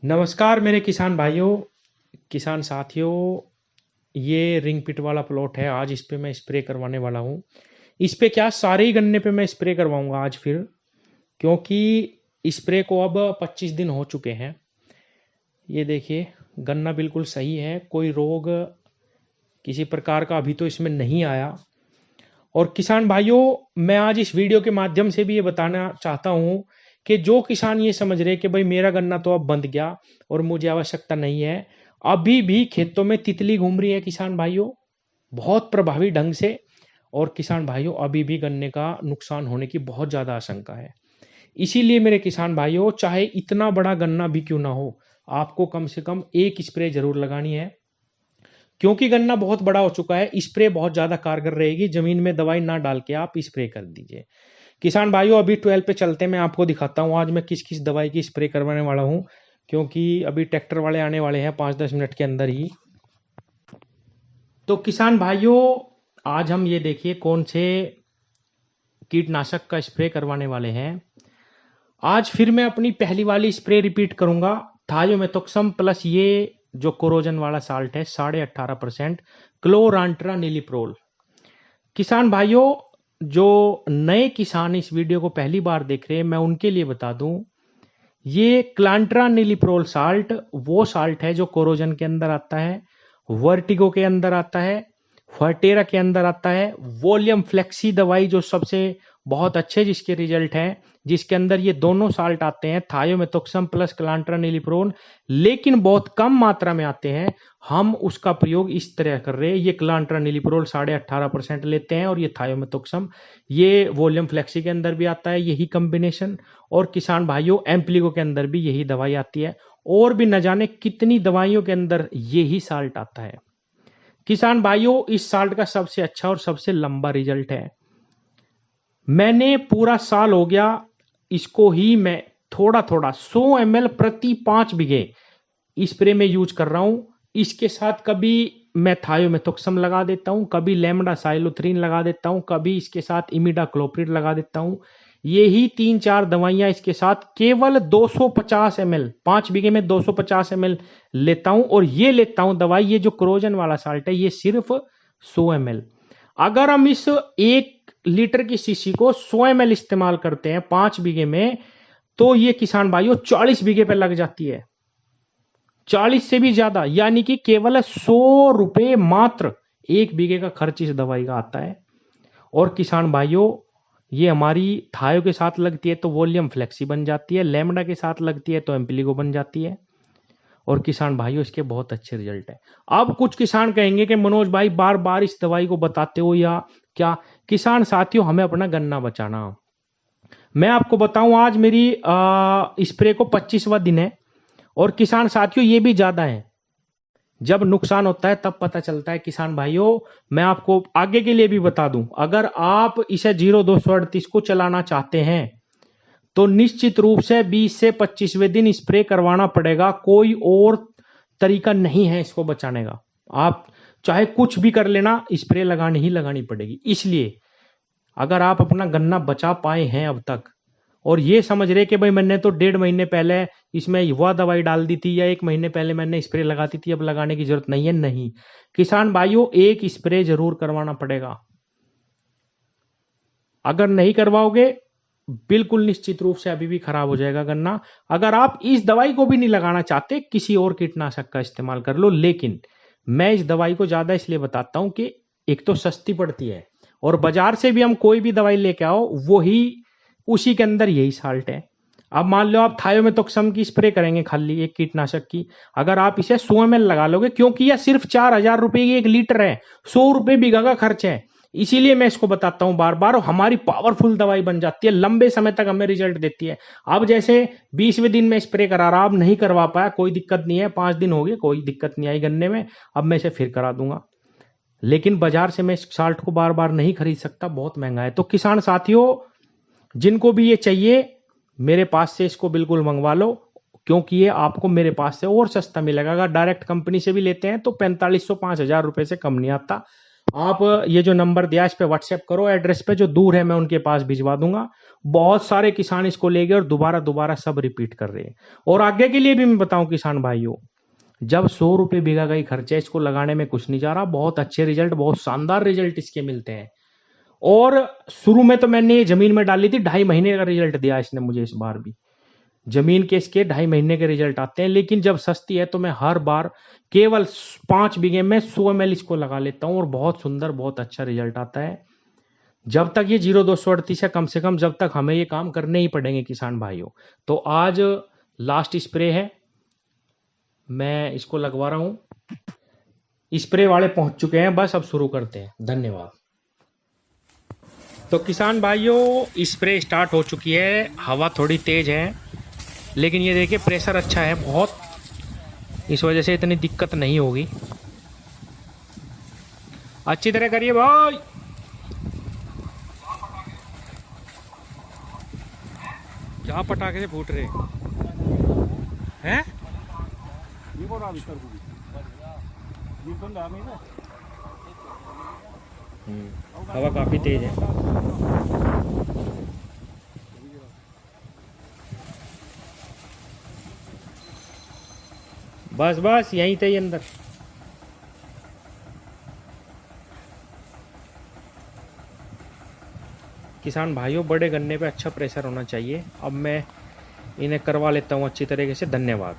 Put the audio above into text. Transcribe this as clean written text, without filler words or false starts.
नमस्कार मेरे किसान भाइयों, किसान साथियों। ये रिंग पिट वाला प्लॉट है। आज इस पे मैं स्प्रे करवाने वाला हूँ। इस पे क्या सारे ही गन्ने पे मैं स्प्रे करवाऊंगा आज फिर, क्योंकि स्प्रे को अब 25 दिन हो चुके हैं। ये देखिए, गन्ना बिल्कुल सही है, कोई रोग किसी प्रकार का अभी तो इसमें नहीं आया। और किसान भाइयों, मैं आज इस वीडियो के माध्यम से भी ये बताना चाहता हूँ कि जो किसान ये समझ रहे कि भाई मेरा गन्ना तो अब बंद गया और मुझे आवश्यकता नहीं है, अभी भी खेतों में तितली घूम रही है किसान भाइयों, बहुत प्रभावी ढंग से। और किसान भाइयों, अभी भी गन्ने का नुकसान होने की बहुत ज्यादा आशंका है। इसीलिए मेरे किसान भाइयों, चाहे इतना बड़ा गन्ना भी क्यों ना हो, आपको कम से कम एक स्प्रे जरूर लगानी है। क्योंकि गन्ना बहुत बड़ा हो चुका है, स्प्रे बहुत ज्यादा कारगर रहेगी। जमीन में दवाई ना डाल के आप स्प्रे कर दीजिए। किसान भाइयों, अभी 12 पे चलते हैं, मैं आपको दिखाता हूँ आज मैं किस किस दवाई की स्प्रे करवाने वाला हूँ। क्योंकि अभी ट्रैक्टर वाले आने वाले हैं 5-10 मिनट के अंदर ही। तो किसान भाइयों, आज हम ये देखिए कौन से कीटनाशक का स्प्रे करवाने वाले हैं। आज फिर मैं अपनी पहली वाली स्प्रे रिपीट करूंगा, थायोमेथोक्सम प्लस ये जो कोरोजन वाला साल्ट है 18.5% क्लोरांट्रा नीलिप्रोल। किसान भाइयों, जो नए किसान इस वीडियो को पहली बार देख रहे हैं, मैं उनके लिए बता दूं, ये क्लांट्रा नीलिप्रोल साल्ट वो साल्ट है जो कोरोजन के अंदर आता है, वर्टिगो के अंदर आता है, फर्टेरा के अंदर आता है, वॉल्यूम फ्लेक्सी दवाई जो सबसे बहुत अच्छे जिसके रिजल्ट हैं, जिसके अंदर ये दोनों साल्ट आते हैं, थायोमेथोक्सम प्लस क्लांट्रा नीलिप्रोल, लेकिन बहुत कम मात्रा में आते हैं। हम उसका प्रयोग इस तरह कर रहे हैं, ये क्लांट्रा नीलिप्रोल 18.5% लेते हैं और ये थायोमेथोक्सम, ये वॉल्यूम फ्लेक्सी के अंदर भी आता है यही कॉम्बिनेशन। और किसान भाइयों, एम्प्लीगो के अंदर भी यही दवाई आती है, और भी न जाने कितनी दवाइयों के अंदर यही साल्ट आता है। किसान भाइयों, इस साल्ट का सबसे अच्छा और सबसे लंबा रिजल्ट है। मैंने पूरा साल हो गया इसको ही मैं थोड़ा थोड़ा 100 ml प्रति 5 बीघे स्प्रे में यूज कर रहा हूं। इसके साथ कभी मैं थायोमेथोक्सम लगा देता हूं, कभी लैम्बडा साइलोथ्रीन लगा देता हूं, कभी इसके साथ इमिडाक्लोप्रिड लगा देता हूं। यही 3-4 दवाइयां इसके साथ केवल 250 ml 5 बीघे में 250 ml लेता हूं। और ये लेता हूं दवाई, ये जो क्रोजन वाला साल्ट है ये सिर्फ 100 ml। अगर हम इस 1 लीटर की शीशी को 100 ml इस्तेमाल करते हैं 5 बीघे में, तो ये किसान भाइयों 40 बीघे पे लग जाती है, 40 से भी ज्यादा, यानी कि केवल 100 रुपए मात्र 1 बीघे का खर्च इस दवाई का आता है। और किसान भाइयों, ये हमारी थायो के साथ लगती है तो वॉल्यूम फ्लेक्सी बन जाती है, लैम्बडा के साथ लगती है तो एम्प्लीगो बन जाती है। और किसान भाइयों, इसके बहुत अच्छे रिजल्ट है। अब कुछ किसान कहेंगे कि मनोज भाई बार बार इस दवाई को बताते हो या क्या। किसान साथियों, हमें अपना गन्ना बचाना। मैं आपको बताऊं, आज मेरी स्प्रे को 25वां दिन है। और किसान साथियों, ये भी ज्यादा है। जब नुकसान होता है तब पता चलता है किसान भाइयों। मैं आपको आगे के लिए भी बता दूं, अगर आप इसे 0238 को चलाना चाहते हैं तो निश्चित रूप से 20 से 25वें दिन स्प्रे करवाना पड़ेगा। कोई और तरीका नहीं है इसको बचाने का। आप चाहे कुछ भी कर लेना, स्प्रे लगानी ही लगानी पड़ेगी। इसलिए अगर आप अपना गन्ना बचा पाए हैं अब तक, और ये समझ रहे कि भाई मैंने तो 1.5 महीने पहले इसमें युवा दवाई डाल दी थी या 1 महीने पहले मैंने स्प्रे लगाती थी, अब लगाने की जरूरत नहीं है, नहीं। किसान भाइयों, एक स्प्रे जरूर करवाना पड़ेगा। अगर नहीं करवाओगे, बिल्कुल निश्चित रूप से अभी भी खराब हो जाएगा गन्ना। अगर आप इस दवाई को भी नहीं लगाना चाहते, किसी और कीटनाशक का इस्तेमाल कर लो। लेकिन मैं इस दवाई को ज्यादा इसलिए बताता हूं कि एक तो सस्ती पड़ती है, और बाजार से भी हम कोई भी दवाई लेके आओ वही उसी के अंदर यही साल्ट है। अब मान लो आप थायोमेथोक्सम की स्प्रे करेंगे खाली एक कीटनाशक की, अगर आप इसे 100 ml लगा लोगे, क्योंकि यह सिर्फ 4,000 रुपए की 1 लीटर है, 100 रुपए बीघा का खर्च है। इसीलिए मैं इसको बताता हूं बार बार, हमारी पावरफुल दवाई बन जाती है, लंबे समय तक हमें रिजल्ट देती है। अब जैसे 20वें दिन में स्प्रे करा रहा, अब नहीं करवा पाया, कोई दिक्कत नहीं है, 5 दिन हो गए, कोई दिक्कत नहीं आई गन्ने में, अब मैं इसे फिर करा दूंगा। लेकिन बाजार से मैं इस साल्ट को बार बार नहीं खरीद सकता, बहुत महंगा है। तो किसान साथियों, जिनको भी ये चाहिए, मेरे पास से इसको बिल्कुल मंगवा लो, क्योंकि ये आपको मेरे पास से और सस्ता मिलेगा। अगर डायरेक्ट कंपनी से भी लेते हैं तो 4500-5000 रुपए से कम नहीं आता। आप ये जो नंबर दिया इस पे व्हाट्सएप करो, एड्रेस पे जो दूर है मैं उनके पास भिजवा दूंगा। बहुत सारे किसान इसको ले गए और दोबारा दोबारा सब रिपीट कर रहे हैं। और आगे के लिए भी मैं बताऊं किसान भाइयों, जब 100 रुपये बीघा का ही खर्चा है, इसको लगाने में कुछ नहीं जा रहा, बहुत अच्छे रिजल्ट, बहुत शानदार रिजल्ट इसके मिलते हैं। और शुरू में तो मैंने ये जमीन में डाली थी, 2.5 महीने का रिजल्ट दिया इसने मुझे। इस बार भी जमीन के इसके 2.5 महीने के रिजल्ट आते हैं, लेकिन जब सस्ती है तो मैं हर बार केवल 5 बीघे में 100 ml इसको लगा लेता हूं और बहुत सुंदर, बहुत अच्छा रिजल्ट आता है। जब तक ये 0238 है, कम से कम जब तक हमें ये काम करने ही पड़ेंगे किसान भाइयों। तो आज लास्ट स्प्रे है, मैं इसको लगवा रहा हूं। स्प्रे वाले पहुंच चुके हैं, बस अब शुरू करते हैं। धन्यवाद। तो किसान भाइयों, स्प्रे स्टार्ट हो चुकी है, हवा थोड़ी तेज है, लेकिन ये देखिए प्रेशर अच्छा है बहुत, इस वजह से इतनी दिक्कत नहीं होगी। अच्छी तरह करिए भाई। क्या पटाखे से फूट रहे हैं? हवा काफी तेज है। बस बस यहीं थे अंदर। किसान भाइयों, बड़े गन्ने पे अच्छा प्रेशर होना चाहिए। अब मैं इन्हें करवा लेता हूँ अच्छी तरीके से। धन्यवाद।